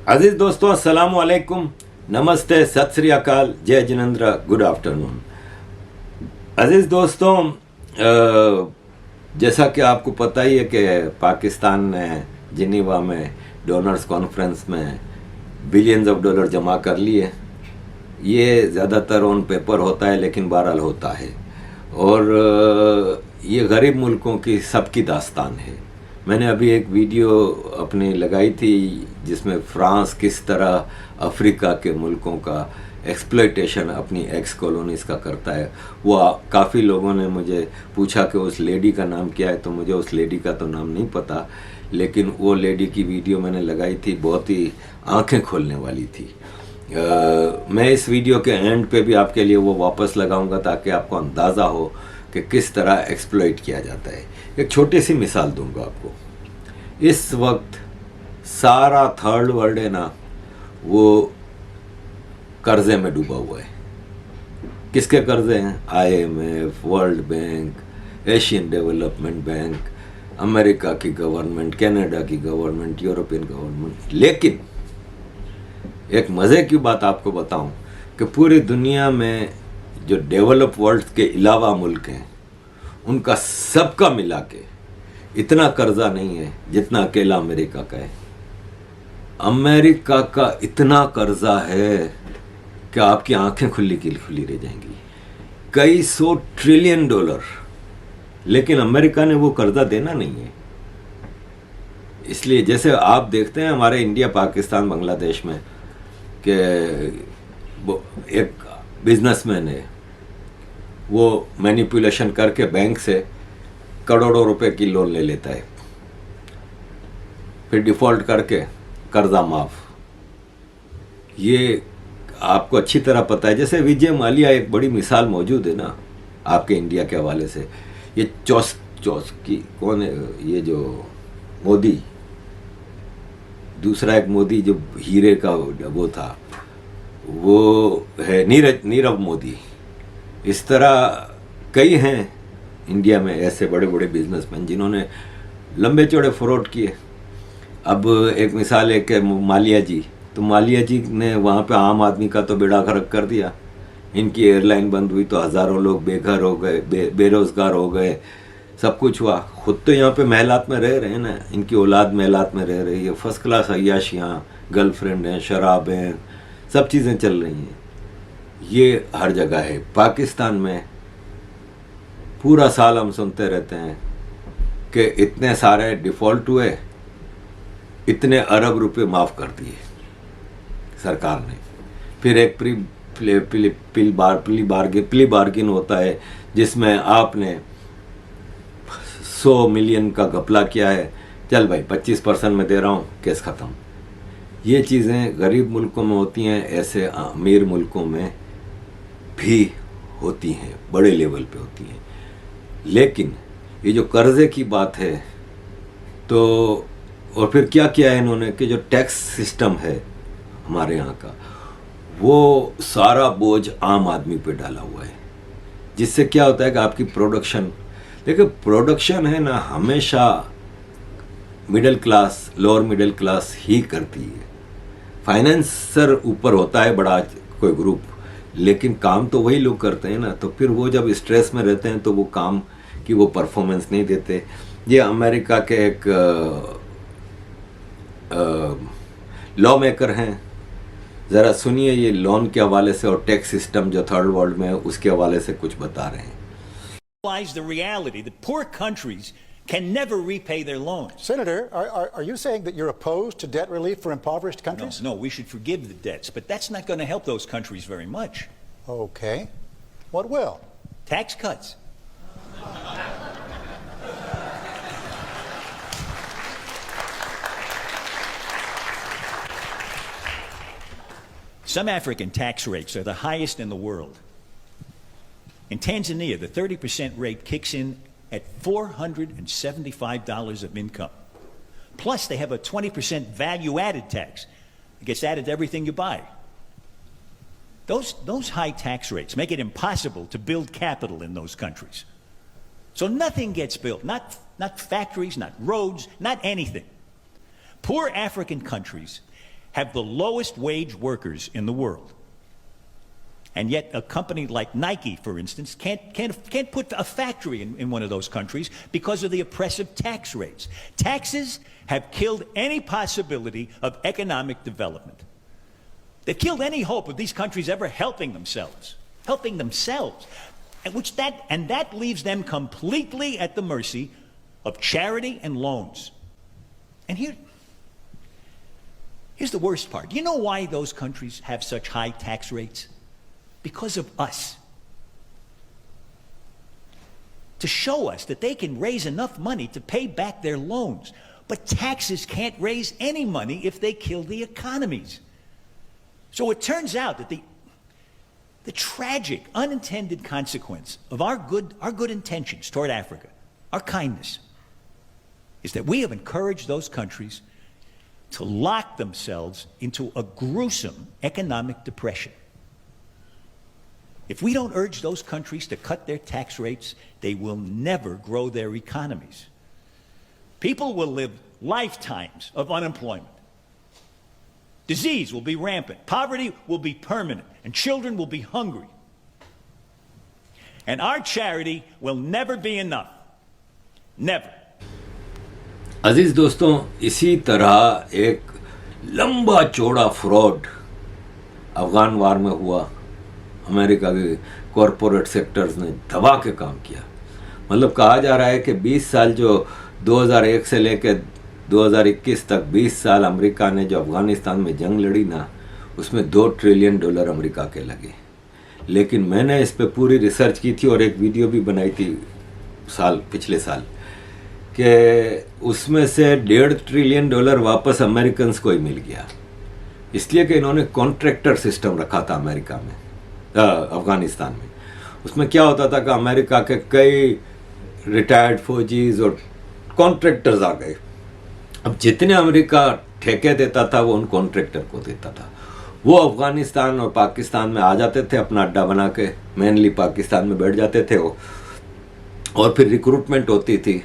अजीज दोस्तों, अस्सलाम वालेकुम, नमस्ते, सत श्री अकाल, जय जिनेंद्र, गुड आफ्टरनून। अजीज दोस्तों, जैसा कि आपको पता ही है कि पाकिस्तान ने जिनीवा में डोनर्स कॉन्फ्रेंस में बिलियंस ऑफ डॉलर जमा कर लिए। ये ज़्यादातर ऑन पेपर होता है, लेकिन बहरहाल होता है। और ये गरीब मुल्कों की सबकी दास्तान है। मैंने अभी एक वीडियो अपनी लगाई थी जिसमें फ्रांस किस तरह अफ्रीका के मुल्कों का एक्सप्लॉयटेशन अपनी एक्स कॉलोनीज़ का करता है। वो काफ़ी लोगों ने मुझे पूछा कि उस लेडी का नाम क्या है, तो मुझे उस लेडी का तो नाम नहीं पता, लेकिन वो लेडी की वीडियो मैंने लगाई थी, बहुत ही आंखें खोलने वाली थी। मैं इस वीडियो के एंड पे भी आपके लिए वो वापस लगाऊंगा ताकि आपको अंदाज़ा हो कि किस तरह एक्सप्लॉइट किया जाता है। एक छोटी सी मिसाल दूंगा आपको। इस वक्त सारा थर्ड वर्ल्ड है ना, वो कर्जे में डूबा हुआ है। किसके कर्जे हैं? IMF, world bank, Asian development bank, America की गवर्नमेंट, कनाडा की गवर्नमेंट, यूरोपियन गवर्नमेंट। लेकिन एक मज़े की बात आपको बताऊं कि पूरी दुनिया में जो डेवलप वर्ल्ड के अलावा मुल्क हैं, उनका सबका मिला के इतना कर्जा नहीं है जितना अकेला अमेरिका का है। अमेरिका का इतना कर्जा है कि आपकी आंखें खुली की खुली रह जाएंगी, कई सौ ट्रिलियन डॉलर। लेकिन अमेरिका ने वो कर्जा देना नहीं है। इसलिए जैसे आप देखते हैं हमारे इंडिया, पाकिस्तान, बांग्लादेश में कि एक बिजनेसमैन है, वो मैनिपुलेशन करके बैंक से करोड़ों रुपए की लोन ले लेता है, फिर डिफॉल्ट करके कर्जा माफ। ये आपको अच्छी तरह पता है। जैसे विजय माल्या एक बड़ी मिसाल मौजूद है ना आपके इंडिया के हवाले से। ये चौस की कौन है? ये जो मोदी, दूसरा एक मोदी जो हीरे का वो था, वो है नीरव मोदी। इस तरह कई हैं इंडिया में ऐसे बड़े बड़े बिजनेसमैन जिन्होंने लंबे चौड़े फ्रॉड किए। अब एक मिसाल है कि माल्या जी, तो माल्या जी ने वहाँ पे आम आदमी का तो बेड़ा गर्क कर दिया। इनकी एयरलाइन बंद हुई तो हज़ारों लोग बेघर हो गए, बेरोज़गार हो गए, सब कुछ हुआ। खुद तो यहाँ पे महलात में रह रहे हैं ना, इनकी औलाद महलात में रह रही है, फर्स्ट क्लास अय्याशियाँ, गर्लफ्रेंड हैं, शराबें, सब चीज़ें चल रही हैं। ये हर जगह है। पाकिस्तान में पूरा साल हम सुनते रहते हैं कि इतने सारे डिफ़ॉल्ट हुए, इतने अरब रुपए माफ़ कर दिए सरकार ने। फिर एक प्ली बार्गिन होता है जिसमें आपने 100 मिलियन का घपला किया है, चल भाई 25% में दे रहा हूँ, केस ख़त्म। ये चीज़ें गरीब मुल्कों में होती हैं, ऐसे अमीर मुल्कों में भी होती हैं, बड़े लेवल पे होती हैं। लेकिन ये जो कर्जे की बात है, तो और फिर क्या किया है इन्होंने कि जो टैक्स सिस्टम है हमारे यहाँ का, वो सारा बोझ आम आदमी पे डाला हुआ है। जिससे क्या होता है कि आपकी प्रोडक्शन, देखिए प्रोडक्शन है ना, हमेशा middle class, lower middle class ही करती है। फाइनेंसर ऊपर होता है बड़ा कोई ग्रुप, लेकिन काम तो वही लोग करते हैं ना। तो फिर वो जब स्ट्रेस में रहते हैं तो वो काम की वो परफॉर्मेंस नहीं देते। ये अमेरिका के एक लॉ मेकर हैं, ज़रा सुनिए ये लोन के हवाले से और टैक्स सिस्टम जो थर्ड वर्ल्ड में है उसके हवाले से कुछ बता रहे हैं। The reality that poor countries can never repay their loans. Senator, are you saying that you're opposed to debt relief for impoverished countries? No, we should forgive the debts, but that's not going to help those countries very much. Okay. What will? Tax cuts. Some African tax rates are the highest in the world. In Tanzania, the 30% rate kicks in at $475 of income. Plus, they have a 20% value-added tax. It gets added to everything you buy. Those high tax rates make it impossible to build capital in those countries. So nothing gets built, not factories, not roads, not anything. Poor African countries have the lowest wage workers in the world. And yet a company like Nike, for instance, can't put a factory in one of those countries because of the oppressive tax rates. Taxes have killed any possibility of economic development. They've killed any hope of these countries ever helping themselves. And that leaves them completely at the mercy of charity and loans. And here's the worst part. You know why those countries have such high tax rates? Because of us. To show us that they can raise enough money to pay back their loans. But taxes can't raise any money if they kill the economies. So it turns out that the tragic, unintended consequence of our good intentions toward Africa, our kindness, is that we have encouraged those countries to lock themselves into a gruesome economic depression. If we don't urge those countries to cut their tax rates, they will never grow their economies. People will live lifetimes of unemployment. Disease will be rampant. Poverty will be permanent. And children will be hungry. And our charity will never be enough. Never. अजीज दोस्तों, इसी तरह एक लंबा चौड़ा fraud Afghan वार में हुआ। America के corporate sectors ने दबा के काम किया। मतलब कहा जा रहा है कि 20 साल जो 2001 से लेकर 2021 तक 20 साल अमेरिका ने जो अफगानिस्तान में जंग लड़ी ना, उसमें $2 ट्रिलियन अमेरिका के लगे। लेकिन मैंने इस पे पूरी रिसर्च की थी और एक वीडियो भी बनाई थी पिछले साल कि उसमें से $1.5 ट्रिलियन वापस अमेरिकन को ही मिल गया। इसलिए कि इन्होंने कॉन्ट्रैक्टर सिस्टम रखा था अमेरिका में, अफगानिस्तान में। उसमें क्या होता था कि अमेरिका के कई रिटायर्ड फौजीज और कॉन्ट्रैक्टर्स आ गए। अब जितने अमेरिका ठेके देता था वो उन कॉन्ट्रैक्टर को देता था। वो अफगानिस्तान और पाकिस्तान में आ जाते थे अपना अड्डा बना के, मेनली पाकिस्तान में बैठ जाते थे वो, और फिर रिक्रूटमेंट होती थी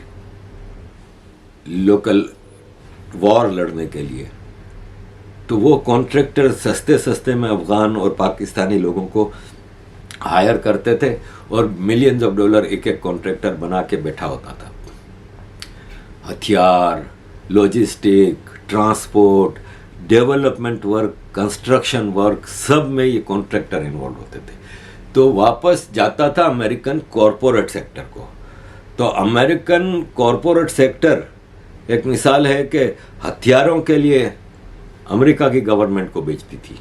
लोकल वॉर लड़ने के लिए। तो वो कॉन्ट्रैक्टर सस्ते सस्ते में अफगान और पाकिस्तानी लोगों को हायर करते थे और मिलियंस ऑफ डॉलर एक एक कॉन्ट्रैक्टर बना के बैठा होता था। हथियार, logistic, transport, development work, construction work, सब में ये कॉन्ट्रैक्टर इन्वॉल्व होते थे। तो वापस जाता था अमेरिकन कॉरपोरेट सेक्टर को। तो अमेरिकन कॉरपोरेट सेक्टर एक मिसाल है कि हथियारों के लिए अमेरिका की गवर्नमेंट को बेचती थी।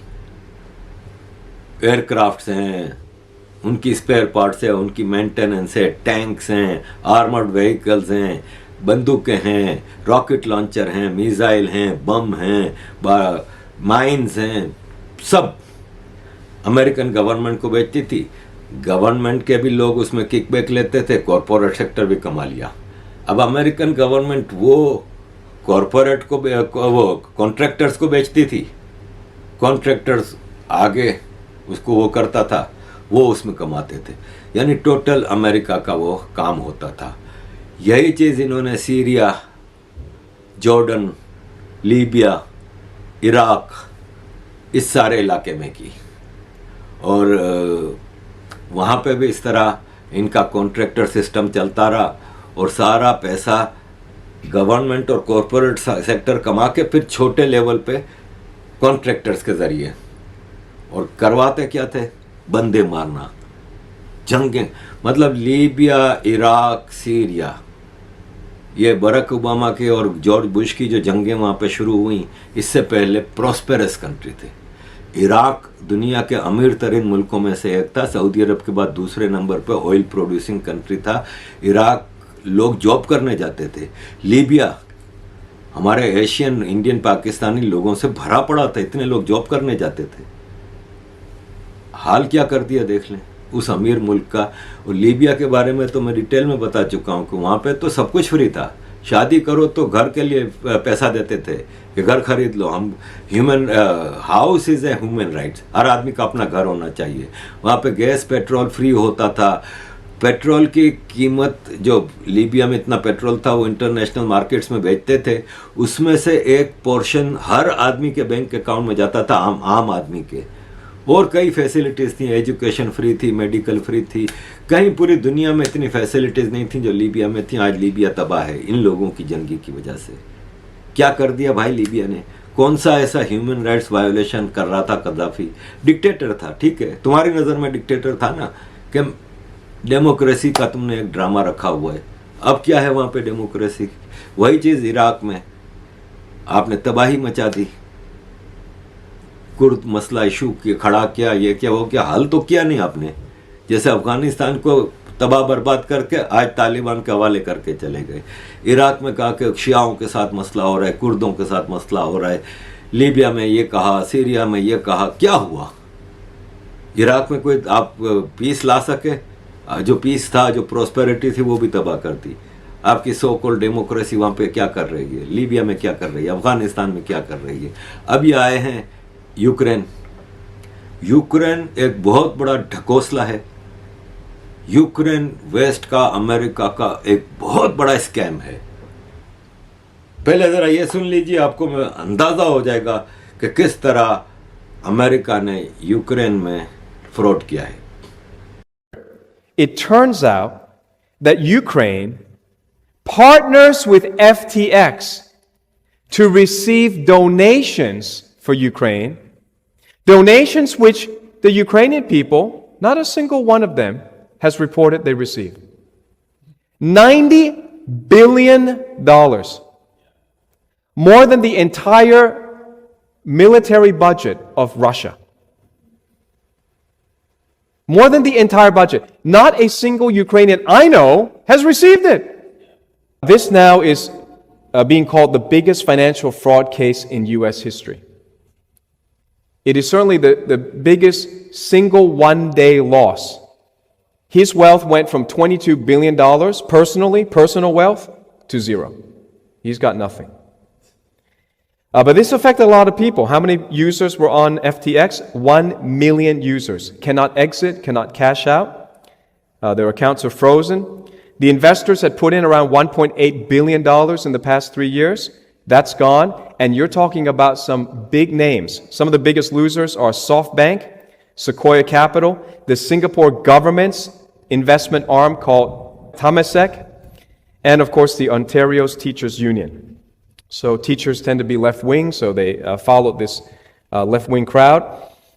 एयरक्राफ्ट्स हैं, उनकी स्पेयर पार्ट्स है, उनकी मेंटेनेंस है, टैंक्स हैं, आर्मर्ड व्हीकल्स हैं, बंदूकें हैं, रॉकेट लॉन्चर हैं, मिसाइल हैं, बम हैं, माइंस हैं, सब अमेरिकन गवर्नमेंट को बेचती थी। गवर्नमेंट के भी लोग उसमें किकबैक लेते थे, कॉरपोरेट सेक्टर भी कमा लिया। अब अमेरिकन गवर्नमेंट वो कॉरपोरेट को वो कॉन्ट्रैक्टर्स को बेचती थी, कॉन्ट्रैक्टर्स आगे उसको वो करता था, वो उसमें कमाते थे। यानी टोटल अमेरिका का वो काम होता था। यही चीज़ इन्होंने सीरिया, जॉर्डन, लीबिया, इराक, इस सारे इलाके में की। और वहाँ पे भी इस तरह इनका कॉन्ट्रैक्टर सिस्टम चलता रहा और सारा पैसा गवर्नमेंट और कॉरपोरेट सेक्टर कमा के फिर छोटे लेवल पे कॉन्ट्रैक्टर्स के ज़रिए, और करवाते क्या थे? बंदे मारना, जंगें। मतलब लीबिया, इराक, सीरिया, ये बराक ओबामा की और जॉर्ज बुश की जो जंगें वहाँ पे शुरू हुई, इससे पहले प्रॉस्पेरस कंट्री थे। इराक दुनिया के अमीर तरीन मुल्कों में से एक था, सऊदी अरब के बाद दूसरे नंबर पे ऑयल प्रोड्यूसिंग कंट्री था। इराक लोग जॉब करने जाते थे। लीबिया हमारे एशियन, इंडियन, पाकिस्तानी लोगों से भरा पड़ा था, इतने लोग जॉब करने जाते थे। हाल क्या कर दिया देख लें उस अमीर मुल्क का। और लीबिया के बारे में तो मैं डिटेल में बता चुका हूँ कि वहाँ पे तो सब कुछ फ्री था। शादी करो तो घर के लिए पैसा देते थे कि घर खरीद लो। हम human house is a human rights, हर आदमी का अपना घर होना चाहिए। वहाँ पे गैस पेट्रोल फ्री होता था, पेट्रोल की कीमत, जो लीबिया में इतना पेट्रोल था वो इंटरनेशनल मार्केट्स में बेचते थे, उसमें से एक पोर्शन हर आदमी के बैंक अकाउंट में जाता था, आम आदमी के। और कई फैसिलिटीज़ थी, एजुकेशन फ्री थी, मेडिकल फ्री थी। कहीं पूरी दुनिया में इतनी फैसिलिटीज़ नहीं थी जो लीबिया में थी। आज लीबिया तबाह है इन लोगों की जिंदगी की वजह से। क्या कर दिया भाई लीबिया ने? कौन सा ऐसा ह्यूमन राइट्स वायोलेशन कर रहा था कद्दाफी? डिक्टेटर था, ठीक है, तुम्हारी नज़र में डिक्टेटर था ना, कि डेमोक्रेसी का तुमने एक ड्रामा रखा हुआ है। अब क्या है वहाँ पे डेमोक्रेसी? वही चीज़ इराक में आपने तबाही मचा दी, कुर्द मसला इशू खड़ा किया, ये क्या वो क्या, हल तो किया नहीं आपने। जैसे अफगानिस्तान को तबाह बर्बाद करके आज तालिबान के हवाले करके चले गए। इराक में कहा कि शियाओं के साथ मसला हो रहा है, कुर्दों के साथ मसला हो रहा है, लीबिया में ये कहा, सीरिया में ये कहा, क्या हुआ? इराक में कोई आप पीस ला सके? जो पीस था, जो प्रोस्पेरिटी थी, वो भी तबाह कर दी। आपकी सो कॉल्ड डेमोक्रेसी वहाँ पे क्या कर रही है? लीबिया में क्या कर रही है? अफगानिस्तान में क्या कर रही है? अब ये आए हैं यूक्रेन। यूक्रेन एक बहुत बड़ा ढकोसला है। यूक्रेन वेस्ट का, अमेरिका का एक बहुत बड़ा स्कैम है। पहले जरा ये सुन लीजिए, आपको अंदाजा हो जाएगा कि किस तरह अमेरिका ने यूक्रेन में फ्रॉड किया है। It turns out that Ukraine partners with FTX to receive donations for Ukraine, donations which the Ukrainian people, not a single one of them, has reported they received. $90 billion, more than the entire military budget of Russia. More than the entire budget. Not a single Ukrainian I know has received it. This now is being called the biggest financial fraud case in U.S. history. It is certainly the biggest single one-day loss. His wealth went from $22 billion personal wealth, to zero. He's got nothing. But this affected a lot of people. How many users were on FTX? 1 million users. Cannot exit, cannot cash out. Their accounts are frozen. The investors had put in around $1.8 billion in the past 3 years. That's gone. And you're talking about some big names. Some of the biggest losers are SoftBank, Sequoia Capital, the Singapore government's investment arm called Temasek, and of course the Ontario's Teachers Union. So teachers tend to be left-wing, so they followed this left-wing crowd.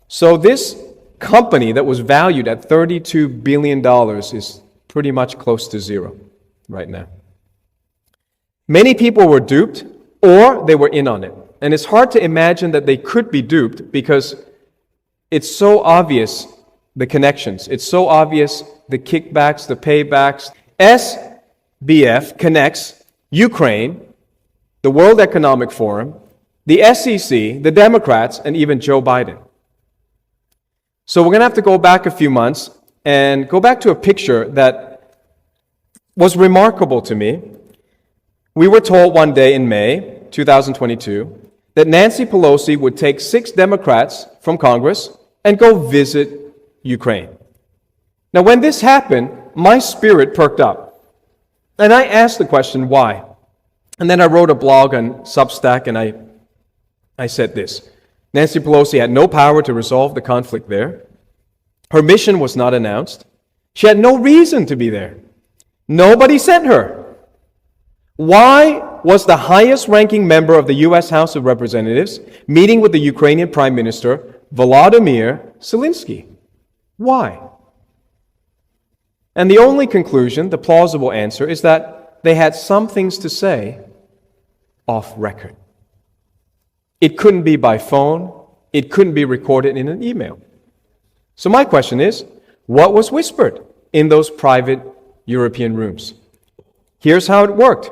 So this company that was valued at $32 billion is pretty much close to zero right now. Many people were duped, or they were in on it. And it's hard to imagine that they could be duped because it's so obvious, the connections. It's so obvious, the kickbacks, the paybacks. SBF connects Ukraine, the World Economic Forum, the SEC, the Democrats, and even Joe Biden. So we're going to have to go back a few months and go back to a picture that was remarkable to me. We were told one day in May 2022 that Nancy Pelosi would take 6 Democrats from Congress and go visit Ukraine. Now, when this happened, my spirit perked up. And I asked the question, why? And then I wrote a blog on Substack, and I said this. Nancy Pelosi had no power to resolve the conflict there. Her mission was not announced. She had no reason to be there. Nobody sent her. Why was the highest-ranking member of the U.S. House of Representatives meeting with the Ukrainian Prime Minister, Volodymyr Zelensky? Why? And the only conclusion, the plausible answer, is that they had some things to say off record. It couldn't be by phone. It couldn't be recorded in an email. So my question is, what was whispered in those private European rooms? Here's how it worked.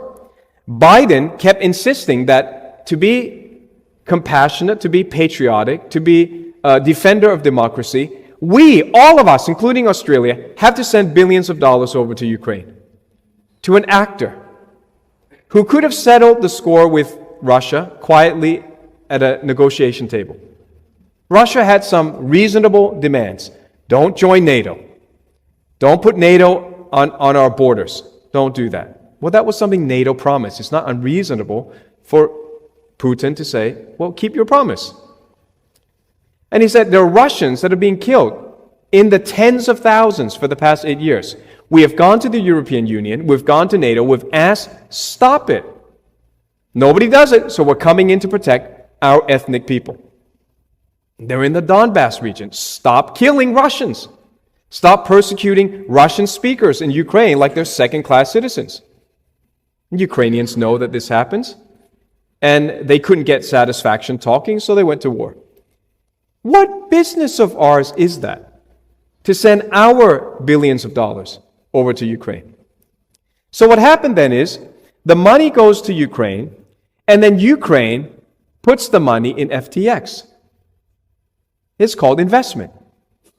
Biden kept insisting that to be compassionate, to be patriotic, to be a defender of democracy, we, all of us, including Australia, have to send billions of dollars over to Ukraine, to an actor who could have settled the score with Russia quietly at a negotiation table. Russia had some reasonable demands. Don't join NATO. Don't put NATO on our borders. Don't do that. Well, that was something NATO promised. It's not unreasonable for Putin to say, well, keep your promise. And he said there are Russians that are being killed in the tens of thousands for the past 8 years. We have gone to the European Union, we've gone to NATO, we've asked, stop it. Nobody does it, so we're coming in to protect our ethnic people. They're in the Donbass region. Stop killing Russians. Stop persecuting Russian speakers in Ukraine like they're second-class citizens. Ukrainians know that this happens, and they couldn't get satisfaction talking, so they went to war. What business of ours is that, to send our billions of dollars over to Ukraine? So what happened then is, the money goes to Ukraine, and then Ukraine puts the money in FTX. It's called investment.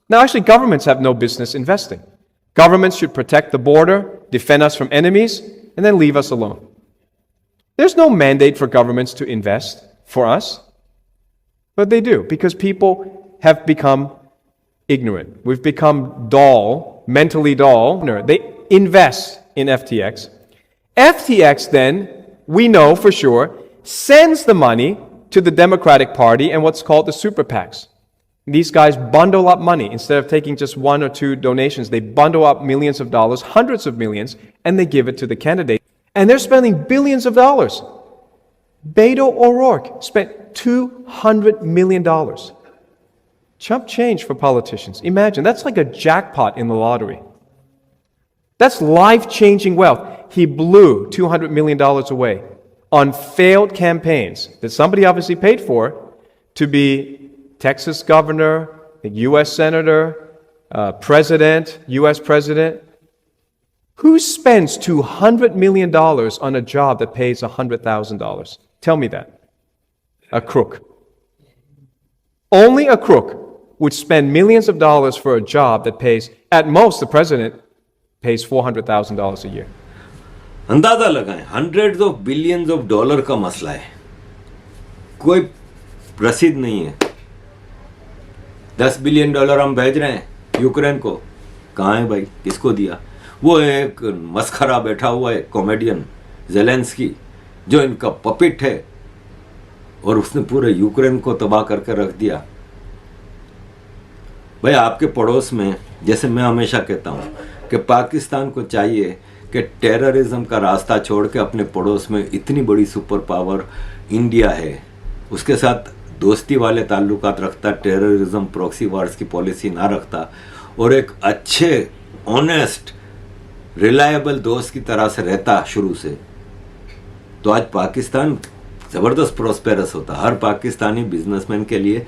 Now, actually, governments have no business investing. Governments should protect the border, defend us from enemies, and then leave us alone. There's no mandate for governments to invest for us, but they do, because people have become ignorant. We've become dull, mentally dull. They invest in FTX. FTX then, we know for sure, sends the money to the Democratic Party and what's called the super PACs. These guys bundle up money. Instead of taking just 1 or 2 donations, they bundle up millions of dollars, hundreds of millions, and they give it to the candidate. And they're spending billions of dollars. Beto O'Rourke spent $200 million. Chump change for politicians. Imagine, that's like a jackpot in the lottery. That's life-changing wealth. He blew $200 million away on failed campaigns that somebody obviously paid for to be Texas governor, the U.S. senator, president, U.S. president. Who spends $200 million on a job that pays $100,000? Tell me that. A crook. Only a crook would spend millions of dollars for a job that pays, at most, the president pays $400,000 a year. अंदाजा लगाएं, hundreds of billions of dollar का मसला है, कोई रसीद नहीं है. $10 billion हम भेज रहे हैं यूक्रेन को, कहाँ है भाई, किसको दिया? वो एक मस्खरा बैठा हुआ है कॉमेडियन ज़ेलेंस्की, जो इनका पपिट है, और उसने पूरे यूक्रेन को तबाह करके रख दिया. भाई आपके पड़ोस में, जैसे मैं हमेशा कहता हूँ कि पाकिस्तान को चाहिए कि टेररिज्म का रास्ता छोड़ के अपने पड़ोस में इतनी बड़ी सुपर पावर इंडिया है, उसके साथ दोस्ती वाले ताल्लुकात रखता, टेररिज्म प्रॉक्सी वार्स की पॉलिसी ना रखता, और एक अच्छे ऑनेस्ट रिलायबल दोस्त की तरह से रहता शुरू से, तो आज पाकिस्तान ज़बरदस्त प्रॉस्पेरस होता. हर पाकिस्तानी बिजनेसमैन के लिए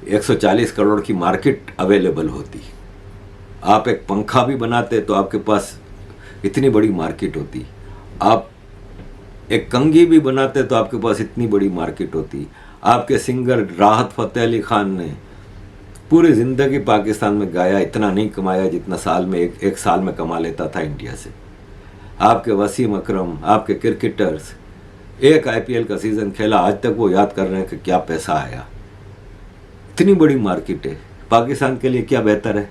140 करोड़ की मार्केट अवेलेबल होती. आप एक पंखा भी बनाते तो आपके पास इतनी बड़ी मार्केट होती. आप एक कंघी भी बनाते तो आपके पास इतनी बड़ी मार्केट होती. आपके सिंगर राहत फ़तेह अली खान ने पूरी ज़िंदगी पाकिस्तान में गाया, इतना नहीं कमाया जितना साल में एक साल में कमा लेता था इंडिया से. आपके वसीम अकरम, आपके क्रिकेटर्स, एक आईपीएल का सीज़न खेला, आज तक वो याद कर रहे हैं कि क्या पैसा आया. इतनी बड़ी मार्केट है. पाकिस्तान के लिए क्या बेहतर है?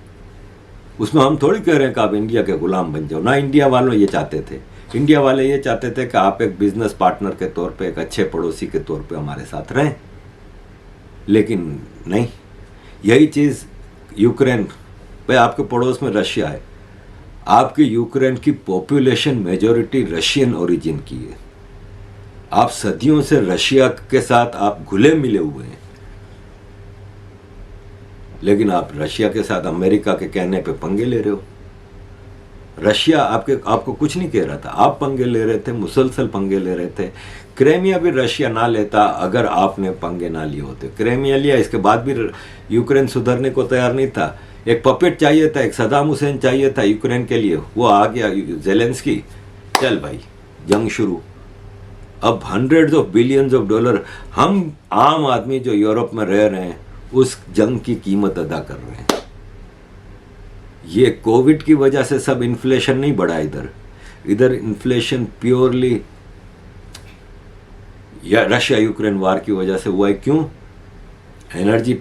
उसमें हम थोड़ी कह रहे हैं कि आप इंडिया के गुलाम बन जाओ ना. इंडिया वालों ये चाहते थे, इंडिया वाले ये चाहते थे कि आप एक बिजनेस पार्टनर के तौर पे, एक अच्छे पड़ोसी के तौर पे हमारे साथ रहें. लेकिन नहीं, यही चीज़ यूक्रेन भाई, आपके पड़ोस में रशिया है, आपकी यूक्रेन की पॉपुलेशन मेजॉरिटी रशियन ओरिजिन की है. आप सदियों से रशिया के साथ आप घुले मिले हुए हैं, लेकिन आप रशिया के साथ अमेरिका के कहने पे पंगे ले रहे हो. रशिया आपको कुछ नहीं कह रहा था, आप पंगे ले रहे थे, मुसलसल पंगे ले रहे थे. क्रेमिया भी रशिया ना लेता अगर आपने पंगे ना लिए होते. क्रेमिया लिया, इसके बाद भी यूक्रेन सुधरने को तैयार नहीं था. एक पपेट चाहिए था, एक सदाम हुसैन चाहिए था यूक्रेन के लिए, वो आ गया ज़ेलेंस्की. चल भाई, जंग शुरू. अब hundreds of billions of dollar हम आम आदमी जो यूरोप में रह रहे हैं उस जंग की कीमत अदा कर रहे हैं. ये कोविड की वजह से सब इन्फ्लेशन नहीं बढ़ा, इधर इन्फ्लेशन प्योरली या रशिया यूक्रेन वार की वजह से हुआ है. क्यों? एनर्जी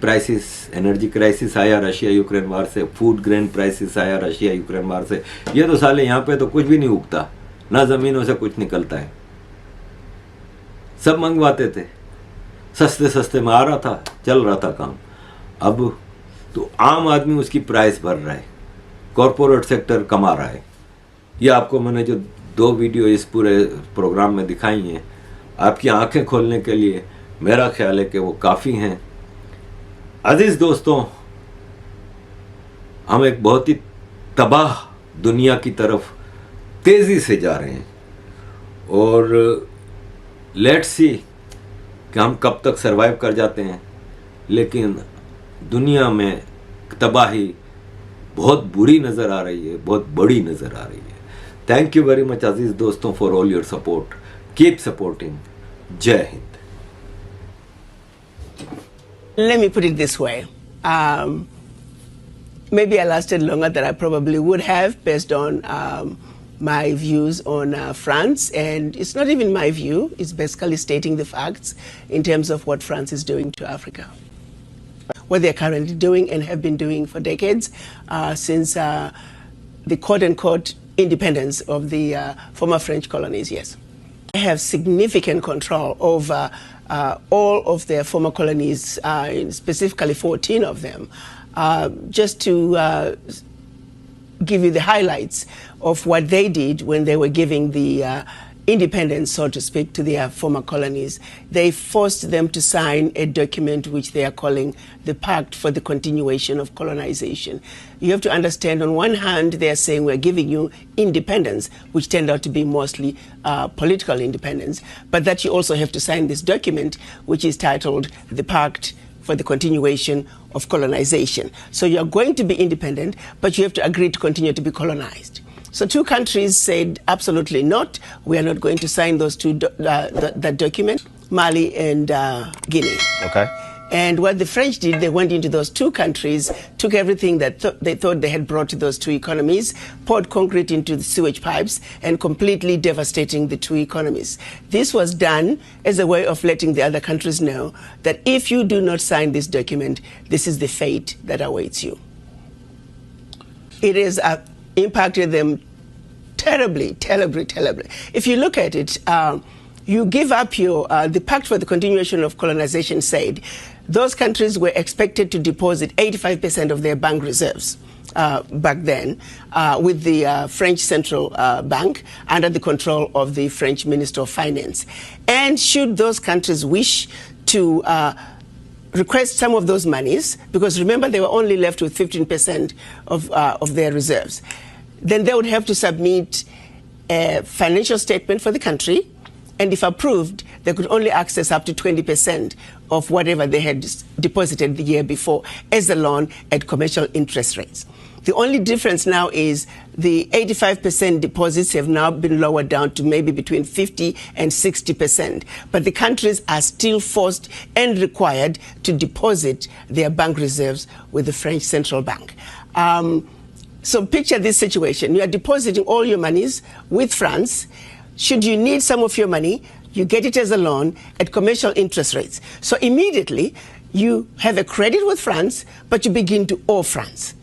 क्राइसिस आया रशिया यूक्रेन वार से, फूड ग्रेन क्राइसिस आया रशिया यूक्रेन वार से। ये तो साले यहाँ पे तो कुछ भी नहीं उगता, ना ज़मीनों से कुछ निकलता है, सब मंगवाते थे, सस्ते सस्ते में आ रहा था, चल रहा था काम। अब तो आम आदमी उसकी प्राइस भर रहा है, कॉरपोरेट सेक्टर कमा रहा है। ये आपको मैंने जो 2 वीडियो इस पूरे प्रोग्राम में दिखाई हैं, आपकी आंखें खोलने के लिए मेरा ख्याल है कि वो काफ़ी हैं। अजीज़ दोस्तों, हम एक बहुत ही तबाह दुनिया की तरफ तेज़ी से जा रहे हैं और लेट्स सी कि हम कब तक सरवाइव कर जाते हैं, लेकिन दुनिया में तबाही बहुत बुरी नज़र आ रही है, बहुत बड़ी नज़र आ रही है। थैंक यू वेरी मच अजीज़ दोस्तों for all your support, keep supporting. जय Hind. Let me put it this way. Maybe I lasted longer than I probably would have based on my views on France. And it's not even my view. It's basically stating the facts in terms of what France is doing to Africa. What they're currently doing and have been doing for decades since the quote-unquote independence of the former French colonies, yes. They have significant control over all of their former colonies, specifically 14 of them. Just to give you the highlights of what they did when they were giving the independence, so to speak, to their former colonies. They forced them to sign a document which they are calling the Pact for the Continuation of Colonization. You have to understand, on one hand, they are saying we're giving you independence, which turned out to be mostly political independence, but that you also have to sign this document, which is titled the Pact for the Continuation of Colonization. So you're going to be independent, but you have to agree to continue to be colonized. So 2 countries said absolutely not. We are not going to sign those that document, Mali and Guinea. Okay. And what the French did, they went into those 2 countries, took everything that they thought they had brought to those 2 economies, poured concrete into the sewage pipes, and completely devastating the 2 economies. This was done as a way of letting the other countries know that if you do not sign this document, this is the fate that awaits you. It has impacted them terribly, terribly, terribly. If you look at it, you give up your, the Pact for the Continuation of Colonization said those countries were expected to deposit 85% of their bank reserves back then with the French Central Bank under the control of the French Minister of Finance. And should those countries wish to request some of those monies, because remember they were only left with 15% of their reserves, then they would have to submit a financial statement for the country, and if approved, they could only access up to 20% of whatever they had deposited the year before as a loan at commercial interest rates. The only difference now is the 85% deposits have now been lowered down to maybe between 50 and 60%. But the countries are still forced and required to deposit their bank reserves with the French Central Bank. So picture this situation. You are depositing all your monies with France. Should you need some of your money, you get it as a loan at commercial interest rates. So immediately you have a credit with France, but you begin to owe France.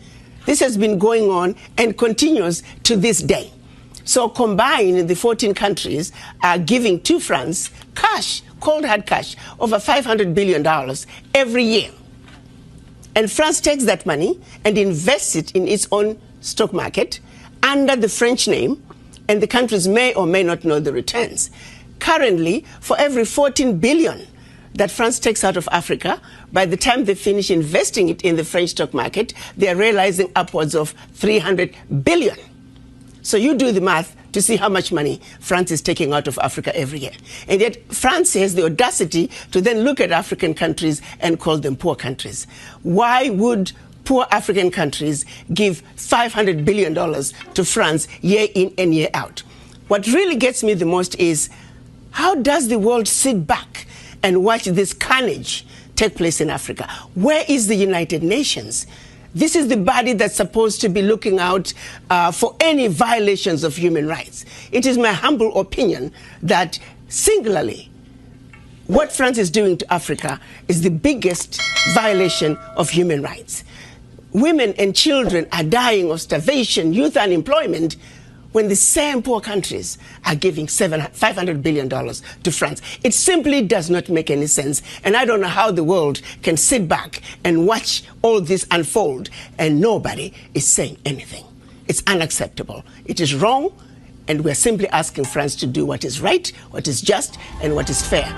This has been going on and continues to this day. So combined, the 14 countries are giving to France cash, cold hard cash, over $500 billion every year. And France takes that money and invests it in its own stock market under the French name, and the countries may or may not know the returns. Currently, for every 14 billion that France takes out of Africa, by the time they finish investing it in the French stock market, they are realizing upwards of 300 billion. So you do the math to see how much money France is taking out of Africa every year. And yet France has the audacity to then look at African countries and call them poor countries. Why would poor African countries give $500 billion to France year in and year out? What really gets me the most is, how does the world sit back and watch this carnage take place in Africa? Where is the United Nations? This is the body that's supposed to be looking out for any violations of human rights. It is my humble opinion that singularly What France is doing to Africa is the biggest violation of human rights. Women and children are dying of starvation, youth unemployment, when the same poor countries are giving $500 billion to France. It simply does not make any sense. And I don't know how the world can sit back and watch all this unfold and nobody is saying anything. It's unacceptable. It is wrong. And we're simply asking France to do what is right, what is just, and what is fair.